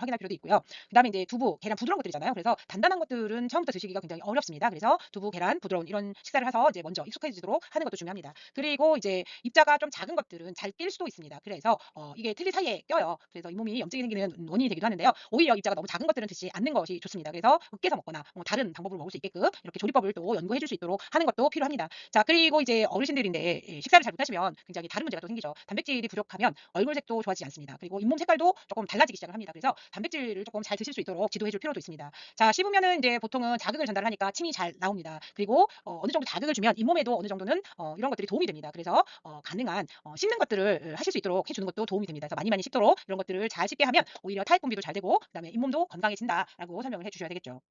확인할 필요도 있고요. 그다음에 이제 두부, 계란 부드러운 것들이잖아요. 그래서 단단한 것들은 처음부터 드시기가 굉장히 어렵습니다. 그래서 두부, 계란, 부드러운 이런 식사를 해서 이제 먼저 익숙해지도록 하는 것도 중요합니다. 그리고 이제 입자가 좀 작은 것들은 잘 낄 수도 있습니다. 그래서 이게 틀니 사이에 껴요. 그래서 잇몸이 염증이 생기는 원인이 되기도 하는데요. 오히려 입자가 너무 작은 것들은 드시지 않는 것이 좋습니다. 그래서 으깨서 먹거나 다른 방법으로 먹을 수 있게끔 이렇게 조리법을 또 연구해 줄 수 있도록 하는 것도 필요합니다. 자, 그리고 이제 어르신들인데 식사를 잘 못하시면 굉장히 다른 문제가 또 생기죠. 단백질이 부족하면 얼굴색도 좋아지지 않습니다. 그리고 잇몸 색깔도 조금 달라지기 시작을 합니다. 그래서 단백질을 조금 잘 드실 수 있도록 지도해 줄 필요도 있습니다. 자, 씹으면은 이제 보통은 자극을 전달하니까 침이 잘 나옵니다. 그리고 어느 정도 자극을 주면 잇몸에도 어느 정도는 이런 것들이 도움이 됩니다. 그래서 가능한 씹는 것들을 하실 수 있도록 해주는 것도 도움이 됩니다. 그래서 많이 많이 씹도록 이런 것들을 잘 씹게 하면 오히려 타액 분비도 잘 되고 그다음에 잇몸도 건강해진다라고 설명을 해주셔야 되겠죠.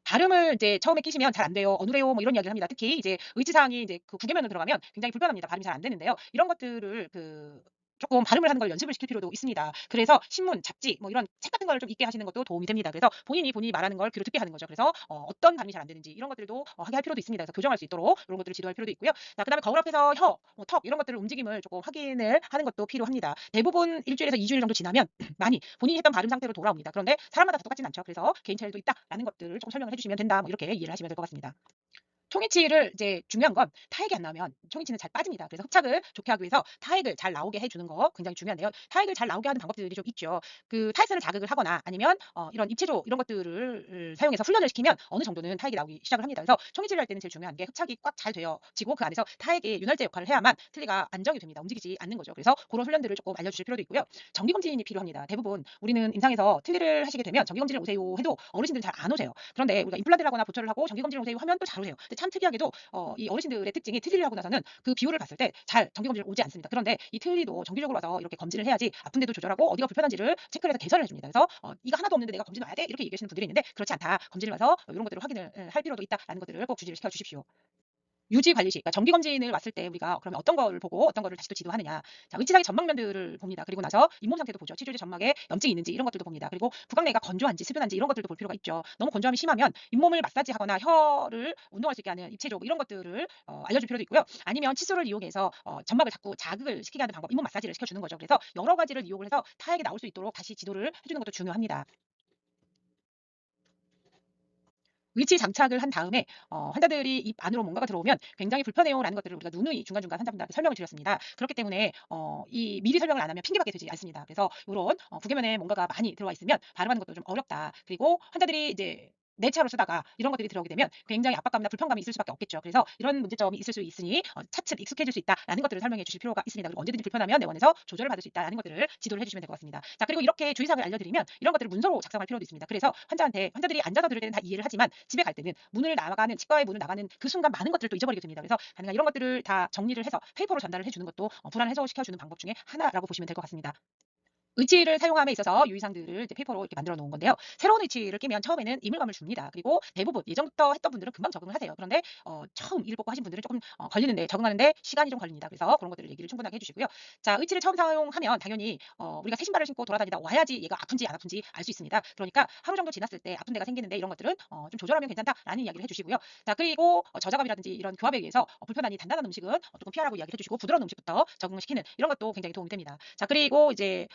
발음을 이제 처음에 끼시면 잘 안 돼요. 어누래요. 뭐 이런 이야기를 합니다. 특히 이제 의지사항이 이제 그 구개면으로 들어가면 굉장히 불편합니다. 발음이 잘 안 되는데요. 이런 것들을 조금 발음을 하는 걸 연습을 시킬 필요도 있습니다. 그래서 신문, 잡지 뭐 이런 책 같은 걸 좀 읽게 하시는 것도 도움이 됩니다. 그래서 본인이 말하는 걸 귀로 듣게 하는 거죠. 그래서 어떤 발음이 잘 안 되는지 이런 것들도 하게 할 필요도 있습니다. 그래서 교정할 수 있도록 이런 것들을 지도할 필요도 있고요. 자, 그다음에 거울 앞에서 혀, 뭐 턱 이런 것들을 움직임을 조금 확인을 하는 것도 필요합니다. 대부분 1주일에서 2주일 정도 지나면 많이 본인이 했던 발음 상태로 돌아옵니다. 그런데 사람마다 다 똑같진 않죠. 그래서 개인 차이도 있다라는 것들을 조금 설명을 해주시면 된다. 뭐 이렇게 이해를 하시면 될 것 같습니다. 통이치를 이제 중요한 건 타액이 안 나오면 통이치는 잘 빠집니다. 그래서 흡착을 좋게 하기 위해서 타액을 잘 나오게 해주는 거 굉장히 중요한데요. 타액을 잘 나오게 하는 방법들이 좀 있죠. 그 타액선을 자극을 하거나 아니면 이런 입체조 이런 것들을 사용해서 훈련을 시키면 어느 정도는 타액이 나오기 시작을 합니다. 그래서 통이치를 할 때는 제일 중요한 게 흡착이 꽉 잘 되어지고 그 안에서 타액이 윤활제 역할을 해야만 틀니가 안정이 됩니다. 움직이지 않는 거죠. 그래서 그런 훈련들을 조금 알려주실 필요도 있고요. 정기검진이 필요합니다. 대부분 우리는 임상에서 틀니를 하시게 되면 정기검진을 오세요 해도 어르신들은 잘 안 오세요. 그런데 우리가 임플란트를 하거나 보철을 하고 정기검진을 오세요 하면 또 잘 오세요. 근데 참 특이하게도 이 어르신들의 특징이 틀니를 하고 나서는 그 비율을 봤을 때 잘 정기검진을 오지 않습니다. 그런데 이 틀니도 정기적으로 와서 이렇게 검진을 해야지 아픈 데도 조절하고 어디가 불편한지를 체크를 해서 개선을 해줍니다. 그래서 이거 하나도 없는데 내가 검진 와야 돼? 이렇게 얘기하시는 분들이 있는데 그렇지 않다. 검진을 와서 이런 것들을 확인을 할 필요도 있다라는 것들을 꼭 주지를 시켜 주십시오. 유지 관리시, 그러니까 정기 검진을 왔을 때 우리가 그러면 어떤 거를 보고 어떤 거를 다시 또 지도하느냐. 자, 의치상의 전막면들을 봅니다. 그리고 나서 잇몸 상태도 보죠. 치조제 점막에 염증이 있는지 이런 것들도 봅니다. 그리고 구강내가 건조한지 스변한지 이런 것들도 볼 필요가 있죠. 너무 건조함이 심하면 잇몸을 마사지하거나 혀를 운동할 수 있게 하는 입체조 이런 것들을 알려줄 필요도 있고요. 아니면 칫솔을 이용해서 점막을 자꾸 자극을 시키게 하는 방법, 잇몸 마사지를 시켜주는 거죠. 그래서 여러 가지를 이용을 해서 타액이 나올 수 있도록 다시 지도를 해주는 것도 중요합니다. 위치 장착을 한 다음에 환자들이 입 안으로 뭔가가 들어오면 굉장히 불편해요라는 것들을 우리가 누누이 중간중간 환자분들한테 설명을 드렸습니다. 그렇기 때문에 이 미리 설명을 안 하면 핑계밖에 되지 않습니다. 그래서 요런 구개면에 뭔가가 많이 들어와 있으면 발음하는 것도 좀 어렵다. 그리고 환자들이 이제 내 차로 쓰다가 이런 것들이 들어오게 되면 굉장히 압박감이나 불편감이 있을 수밖에 없겠죠. 그래서 이런 문제점이 있을 수 있으니 차츰 익숙해질 수 있다라는 것들을 설명해 주실 필요가 있습니다. 그리고 언제든지 불편하면 내원에서 조절을 받을 수 있다라는 것들을 지도를 해주시면 될 것 같습니다. 자, 그리고 이렇게 주의사항을 알려드리면 이런 것들을 문서로 작성할 필요도 있습니다. 그래서 환자들이 앉아서 들을 때는 다 이해를 하지만 집에 갈 때는 문을 나가는 치과의 문을 나가는 그 순간 많은 것들을 또 잊어버리게 됩니다. 그래서 가능한 이런 것들을 다 정리를 해서 페이퍼로 전달을 해주는 것도 불안 해소시켜주는 방법 중에 하나라고 보시면 될 것 같습니다. 의치를 사용함에 있어서 유의사항들을 이제 페이퍼로 이렇게 만들어 놓은 건데요. 새로운 의치를 끼면 처음에는 이물감을 줍니다. 그리고 대부분 예전부터 했던 분들은 금방 적응을 하세요. 그런데 처음 이를 뽑고 하신 분들은 조금 걸리는데 적응하는데 시간이 좀 걸립니다. 그래서 그런 것들을 얘기를 충분하게 해주시고요. 자, 의치를 처음 사용하면 당연히 우리가 새 신발을 신고 돌아다니다 와야지 얘가 아픈지 안 아픈지 알 수 있습니다. 그러니까 하루 정도 지났을 때 아픈 데가 생기는데 이런 것들은 좀 조절하면 괜찮다라는 이야기를 해주시고요. 자, 그리고 저자갑이라든지 이런 교합에 의해서 불편하니 단단한 음식은 조금 피하라고 이야기를 해주시고 부드러운 음식부터 적응을 시키는 이런 것도 굉장히 도움이 됩니다. 자, 그리고 이제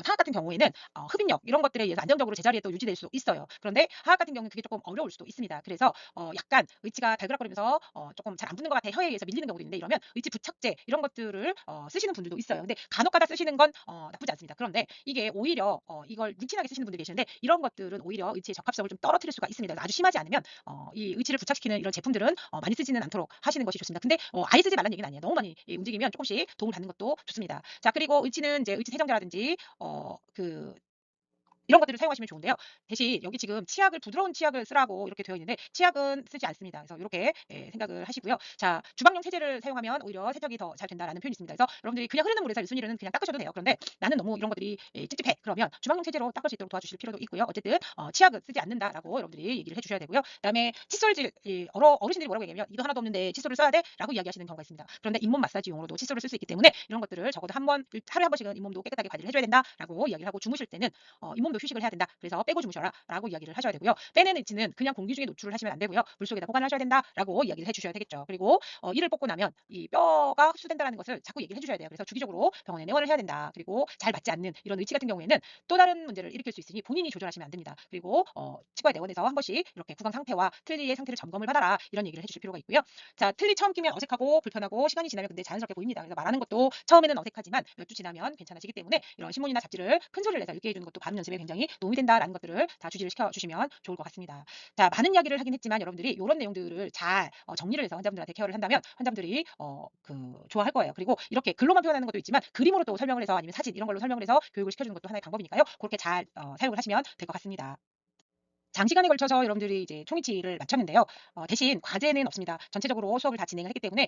하악 같은 경우에는 흡입력 이런 것들에 의해서 안정적으로 제자리에 또 유지될 수 있어요. 그런데 하악 같은 경우는 그게 조금 어려울 수도 있습니다. 그래서 약간 의치가 달그락거리면서 조금 잘 안 붙는 것 같아 혀에 의해서 밀리는 경우도 있는데 이러면 의치 부착제 이런 것들을 쓰시는 분들도 있어요. 근데 간혹가다 쓰시는 건 나쁘지 않습니다. 그런데 이게 오히려 이걸 루틴하게 쓰시는 분들이 계시는데 이런 것들은 오히려 의치의 적합성을 좀 떨어뜨릴 수가 있습니다. 아주 심하지 않으면 이 의치를 부착시키는 이런 제품들은 많이 쓰지는 않도록 하시는 것이 좋습니다. 근데 아예 쓰지 말라는 얘기는 아니에요. 너무 많이 움직이면 조금씩 도움을 받는 것도 좋습니다. 자, 그리고 의치는 이제 의치 세정제라든지 이런 것들을 사용하시면 좋은데요. 대신 여기 지금 치약을 부드러운 치약을 쓰라고 이렇게 되어 있는데 치약은 쓰지 않습니다. 그래서 이렇게 생각을 하시고요. 자, 주방용 세제를 사용하면 오히려 세척이 더 잘 된다라는 표현이 있습니다. 그래서 여러분들이 그냥 흐르는 물에서 유순위는 그냥 닦으셔도 돼요. 그런데 나는 너무 이런 것들이 찝찝해. 그러면 주방용 세제로 닦을 수 있도록 도와주실 필요도 있고요. 어쨌든 치약은 쓰지 않는다라고 여러분들이 얘기를 해주셔야 되고요. 그다음에 칫솔질 어르신들이 뭐라고 얘기하면 이도 하나도 없는데 칫솔을 써야 돼라고 이야기하시는 경우가 있습니다. 그런데 잇몸 마사지용으로도 칫솔을 쓸 수 있기 때문에 이런 것들을 적어도 하루에 한 번씩은 잇몸도 깨끗하게 관리를 해줘야 된다라고 이야기를 하고 주무실 때는 잇몸 정도 휴식을 해야 된다. 그래서 빼고 주무셔라라고 이야기를 하셔야 되고요. 빼는 위치는 그냥 공기 중에 노출을 하시면 안 되고요. 물속에다 보관을 하셔야 된다라고 이야기를 해 주셔야 되겠죠. 그리고 이를 뽑고 나면 이 뼈가 흡수된다라는 것을 자꾸 얘기를 해 주셔야 돼요. 그래서 주기적으로 병원에 내원을 해야 된다. 그리고 잘 맞지 않는 이런 의치 같은 경우에는 또 다른 문제를 일으킬 수 있으니 본인이 조절하시면 안 됩니다. 그리고 치과에 내원해서 한 번씩 이렇게 구강 상태와 틀니의 상태를 점검을 받아라 이런 얘기를 해 주실 필요가 있고요. 자, 틀니 처음 끼면 어색하고 불편하고 시간이 지나면 근데 자연스럽게 보입니다. 그래서 말하는 것도 처음에는 어색하지만 몇 주 지나면 괜찮아지기 때문에 이런 신문이나 잡지를 큰 소리를 내서 읽게 해주는 것도 발음 연습에 굉장히 도움이 된다라는 것들을 다 주지를 시켜주시면 좋을 것 같습니다. 자, 많은 이야기를 하긴 했지만 여러분들이 이런 내용들을 잘 정리를 해서 환자분들한테 케어를 한다면 환자분들이 좋아할 거예요. 그리고 이렇게 글로만 표현하는 것도 있지만 그림으로 또 설명을 해서 아니면 사진 이런 걸로 설명을 해서 교육을 시켜주는 것도 하나의 방법이니까요. 그렇게 잘 사용을 하시면 될 것 같습니다. 장시간에 걸쳐서 여러분들이 이제 총이치를 마쳤는데요. 대신 과제는 없습니다. 전체적으로 수업을 다 진행을 했기 때문에